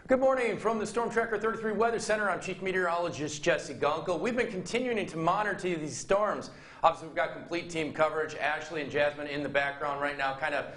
Good morning from the Storm Tracker 33 Weather Center. I'm Chief Meteorologist Jesse Gunkel. We've been continuing to monitor these storms. Obviously, we've got complete team coverage. Ashley and Jasmine in the background right now, kind of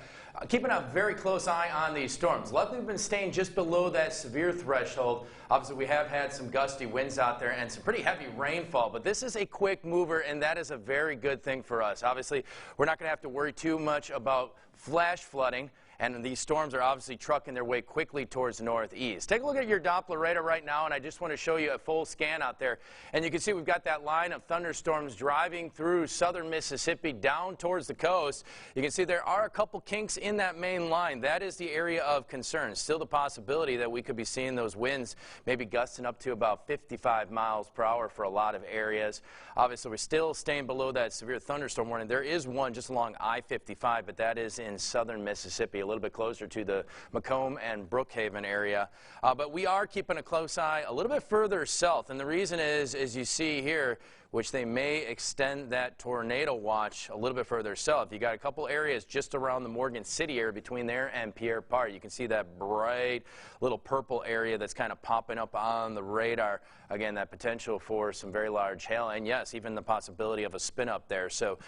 keeping a very close eye on these storms. Luckily, we've been staying just below that severe threshold. Obviously, we have had some gusty winds out there and some pretty heavy rainfall, but this is a quick mover, and that is a very good thing for us. Obviously, we're not going to have to worry too much about flash flooding. And these storms are obviously trucking their way quickly towards the northeast. Take a look at your Doppler radar right now, and I just want to show you a full scan out there. And you can see we've got that line of thunderstorms driving through southern Mississippi down towards the coast. You can see there are a couple kinks in that main line. That is the area of concern. Still the possibility that we could be seeing those winds maybe gusting up to about 55 miles per hour for a lot of areas. Obviously, we're still staying below that severe thunderstorm warning. There is one just along I-55, but that is in southern Mississippi, a little bit closer to the Macomb and Brookhaven area. But we are keeping a close eye a little bit further south, and the reason is, as you see here, which they may extend that tornado watch a little bit further south. You got a couple areas just around the Morgan City area between there and Pierre Part. You can see that bright little purple area that's kind of popping up on the radar. Again, that potential for some very large hail, and yes, even the possibility of a spin up there. So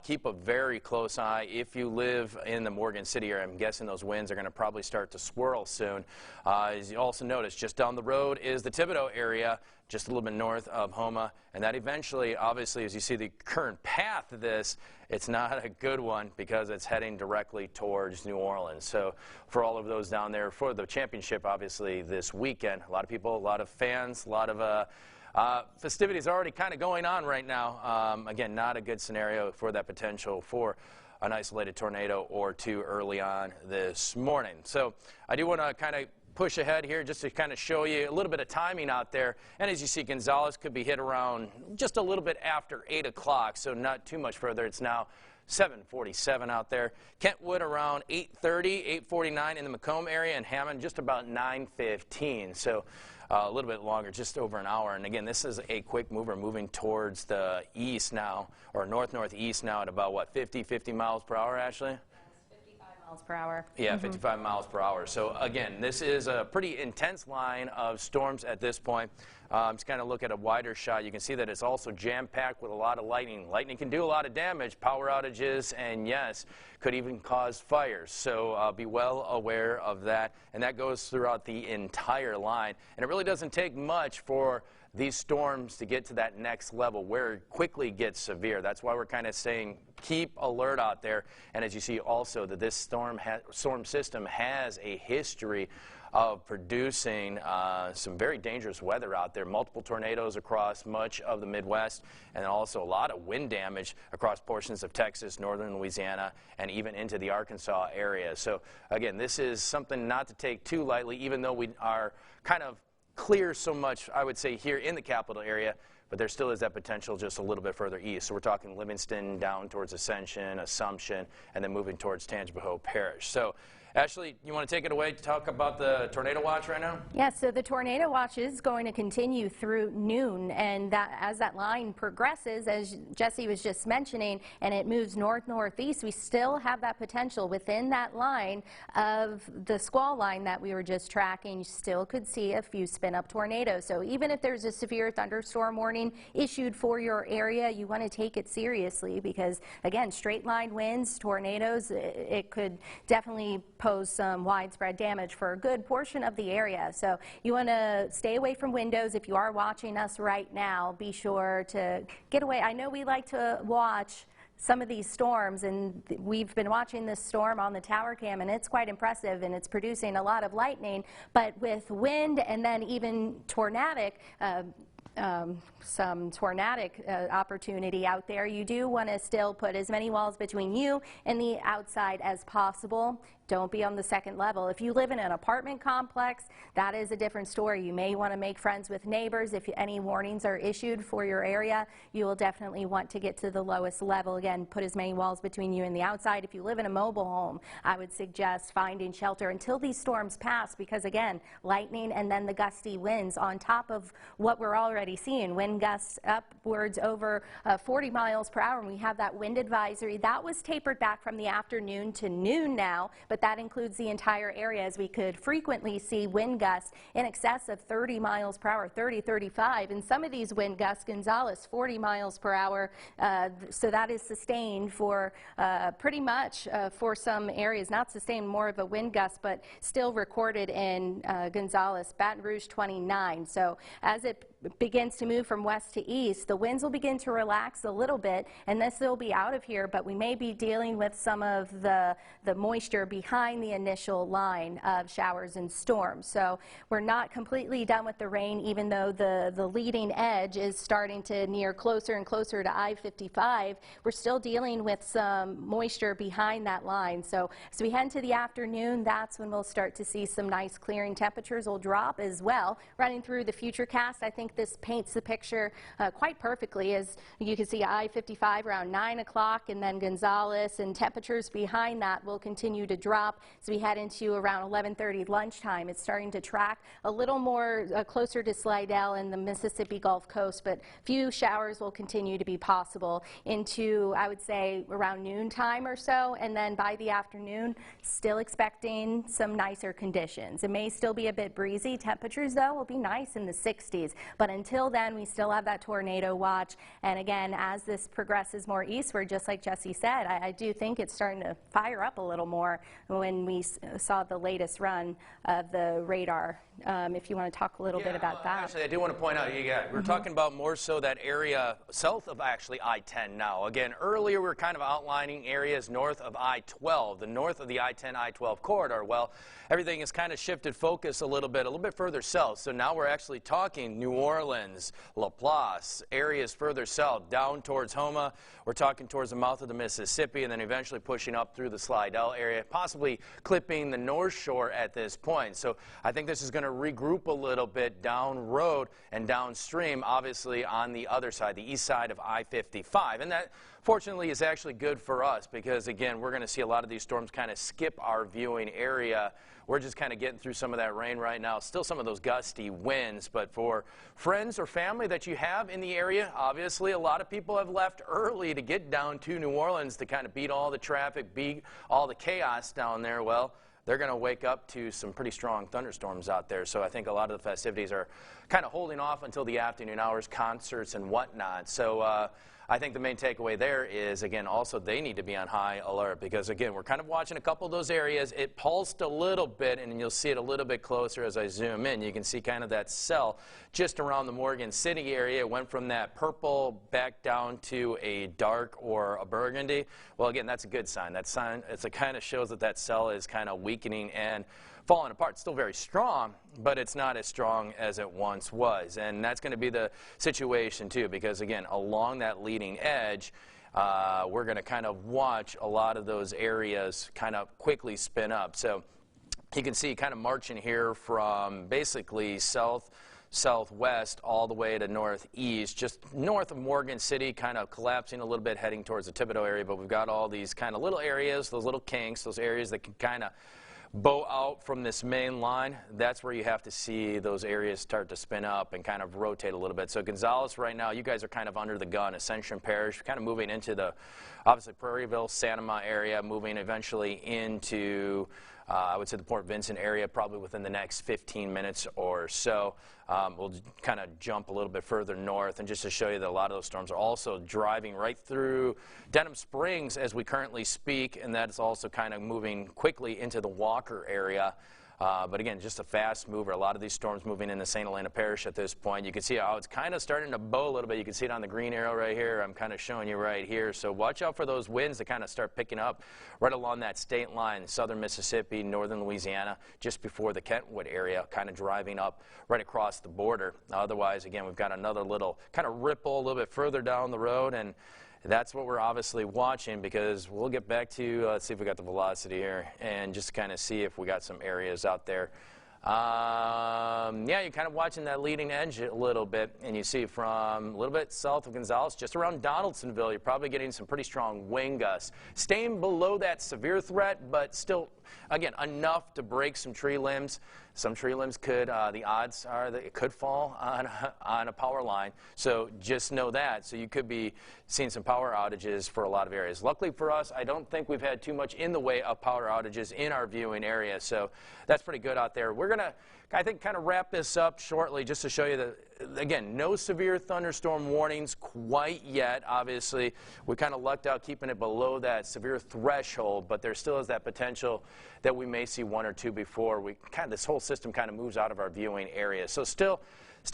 keep a very close eye if you live in the Morgan City area. I'm guessing those winds are going to probably start to swirl soon. As you also notice, just down the road is the Thibodaux area, just a little bit north of Houma, and that eventually, obviously, as you see the current path of this, it's not a good one because it's heading directly towards New Orleans. So for all of those down there for the championship, obviously, this weekend, a lot of people, a lot of fans, a lot of festivities already kind of going on right now. Again, not a good scenario for that potential for an isolated tornado or two early on this morning. So I do want to kind of push ahead here just to kind of show you a little bit of timing out there. And as you see, Gonzales could be hit around just a little bit after 8 o'clock, so not too much further. It's now 7:47 out there. Kentwood around 8:30, 8:49 in the Macomb area, and Hammond just about 9:15. So a little bit longer, just over an hour. And again, this is a quick mover moving towards the east now, or northeast now at about, what, 50 miles per hour, Ashley? Miles per hour. Yeah, 55 miles per hour. So again, this is a pretty intense line of storms at this point. Just kind of look at a wider shot. You can see that it's also jam-packed with a lot of lightning. Lightning can do a lot of damage, power outages, and yes, could even cause fires. So be well aware of that. And that goes throughout the entire line. And it really doesn't take much for these storms to get to that next level where it quickly gets severe. That's why we're kind of saying keep alert out there. And as you see also that this storm system has a history of producing some very dangerous weather out there. Multiple tornadoes across much of the Midwest, and also a lot of wind damage across portions of Texas, northern Louisiana, and even into the Arkansas area. So again, this is something not to take too lightly, even though we are kind of clear so much, I would say, here in the capital area, but there still is that potential just a little bit further east. So we're talking Livingston down towards Ascension, Assumption, and then moving towards Tangipahoa Parish. So Ashley, you want to take it away to talk about the tornado watch right now? Yes, so the tornado watch is going to continue through noon, and that as that line progresses, as Jesse was just mentioning, and it moves north-northeast, we still have that potential within that line of the squall line that we were just tracking. You still could see a few spin-up tornadoes. So even if there's a severe thunderstorm warning issued for your area, you want to take it seriously because, again, straight line winds, tornadoes, it could definitely pose some widespread damage for a good portion of the area. So you want to stay away from windows. If you are watching us right now, be sure to get away. I know we like to watch some of these storms, and we've been watching this storm on the tower cam, and it's quite impressive, and it's producing a lot of lightning. But with wind and then even tornadic, some tornadic opportunity out there, you do want to still put as many walls between you and the outside as possible. Don't be on the second level. If you live in an apartment complex, that is a different story. You may want to make friends with neighbors. If any warnings are issued for your area, you will definitely want to get to the lowest level. Again, put as many walls between you and the outside. If you live in a mobile home, I would suggest finding shelter until these storms pass because, again, lightning and then the gusty winds on top of what we're already seeing. Wind gusts upwards over 40 miles per hour, and we have that wind advisory. That was tapered back from the afternoon to noon now, but but that includes the entire area, as we could frequently see wind gusts in excess of 30 miles per hour, 30, 35. And some of these wind gusts, Gonzales, 40 miles per hour. So that is sustained for pretty much for some areas, not sustained, more of a wind gust, but still recorded in Gonzales, Baton Rouge 29. So as it begins to move from west to east, the winds will begin to relax a little bit, and this will be out of here, but we may be dealing with some of the moisture behind the initial line of showers and storms. So we're not completely done with the rain, even though the leading edge is starting to near closer and closer to I-55. We're still dealing with some moisture behind that line. So as we head into the afternoon, that's when we'll start to see some nice clearing. Temperatures will drop as well. Running through the Futurecast, I think this paints the picture quite perfectly. As you can see, I-55 around 9 o'clock, and then Gonzales, and temperatures behind that will continue to drop as we head into around 11:30 lunchtime. It's starting to track a little more closer to Slidell and the Mississippi Gulf Coast, but few showers will continue to be possible into, I would say, around noontime or so, and then by the afternoon, still expecting some nicer conditions. It may still be a bit breezy. Temperatures, though, will be nice in the 60s, but until then, we still have that tornado watch. And again, as this progresses more eastward, just like Jesse said, I do think it's starting to fire up a little more when we saw the latest run of the radar. If you want to talk a little bit about that. Actually, I do want to point out, we're talking about more so that area south of actually I-10 now. Again, earlier we were kind of outlining areas north of I-12, the north of the I-10, I-12 corridor. Well, everything has kind of shifted focus a little bit further south. So now we're actually talking New Orleans, LaPlace, areas further south, down towards Houma. We're talking towards the mouth of the Mississippi, and then eventually pushing up through the Slidell area, possibly clipping the North Shore at this point. So I think this is going to regroup a little bit down road and downstream, obviously on the other side, the east side of I-55. And that, fortunately, is actually good for us because, again, we're going to see a lot of these storms kind of skip our viewing area. We're just kind of getting through some of that rain right now. Still some of those gusty winds, but for friends or family that you have in the area, obviously a lot of people have left early to get down to New Orleans to kind of beat all the traffic, beat all the chaos down there. Well, they're going to wake up to some pretty strong thunderstorms out there. So I think a lot of the festivities are kind of holding off until the afternoon hours, concerts and whatnot. So I think the main takeaway there is, again, also they need to be on high alert because, again, we're kind of watching a couple of those areas. It pulsed a little bit, and you'll see it a little bit closer as I zoom in. You can see kind of that cell just around the Morgan City area. It went from that purple back down to a dark or a burgundy. Well, again, that's a good sign. That sign, it kind of shows that that cell is kind of weakening and falling apart. Still very strong, but it's not as strong as it once was. And that's going to be the situation, too, because, again, along that leading edge, we're going to kind of watch a lot of those areas kind of quickly spin up. So you can see kind of marching here from basically southwest all the way to northeast, just north of Morgan City, kind of collapsing a little bit, heading towards the Thibodaux area. But we've got all these kind of little areas, those little kinks, those areas that can kind of bow out from this main line. That's where you have to see those areas start to spin up and kind of rotate a little bit. So Gonzales right now, you guys are kind of under the gun. Ascension Parish, kind of moving into the, obviously, Prairieville, Santa Ma area, moving eventually into, I would say, the Port Vincent area probably within the next 15 minutes or so. We'll kind of jump a little bit further north, and just to show you that a lot of those storms are also driving right through Denham Springs as we currently speak, and that's also kind of moving quickly into the Walker area. But again, just a fast mover. A lot of these storms moving into St. Helena Parish at this point. You can see how it's kind of starting to bow a little bit. You can see it on the green arrow right here. I'm kind of showing you right here. So watch out for those winds that kind of start picking up right along that state line, southern Mississippi, northern Louisiana, just before the Kentwood area, kind of driving up right across the border. Otherwise, again, we've got another little kind of ripple a little bit further down the road, and that's what we're obviously watching, because we'll get back to, let's see if we got the velocity here, and just kind of see if we got some areas out there. Yeah, you're kind of watching that leading edge a little bit, and you see from a little bit south of Gonzales, just around Donaldsonville, you're probably getting some pretty strong wind gusts. Staying below that severe threat, but still again, enough to break some tree limbs. Some tree limbs could, the odds are that it could fall on a power line. So just know that. So you could be seeing some power outages for a lot of areas. Luckily for us, I don't think we've had too much in the way of power outages in our viewing area. So that's pretty good out there. We're going to, I think, kind of wrap this up shortly just to show you that, again, no severe thunderstorm warnings quite yet. Obviously, we kind of lucked out keeping it below that severe threshold, but there still is that potential that we may see one or two before this whole system kind of moves out of our viewing area. So still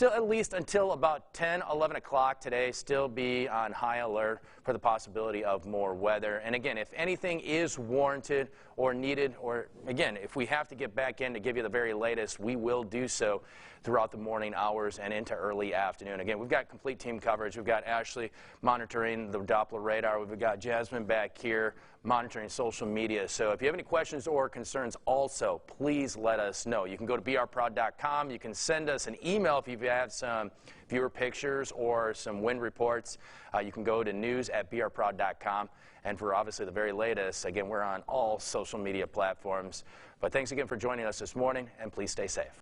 at least until about 10, 11 o'clock today, still be on high alert for the possibility of more weather. And again, if anything is warranted or needed, or again, if we have to get back in to give you the very latest, we will do so throughout the morning hours and into early afternoon. Again, we've got complete team coverage. We've got Ashley monitoring the Doppler radar. We've got Jasmine back here monitoring social media. So if you have any questions or concerns also, please let us know. You can go to brproud.com. You can send us an email if you have some viewer pictures or some wind reports. You can go to news@brproud.com. And for obviously the very latest, again, we're on all social media platforms. But thanks again for joining us this morning, and please stay safe.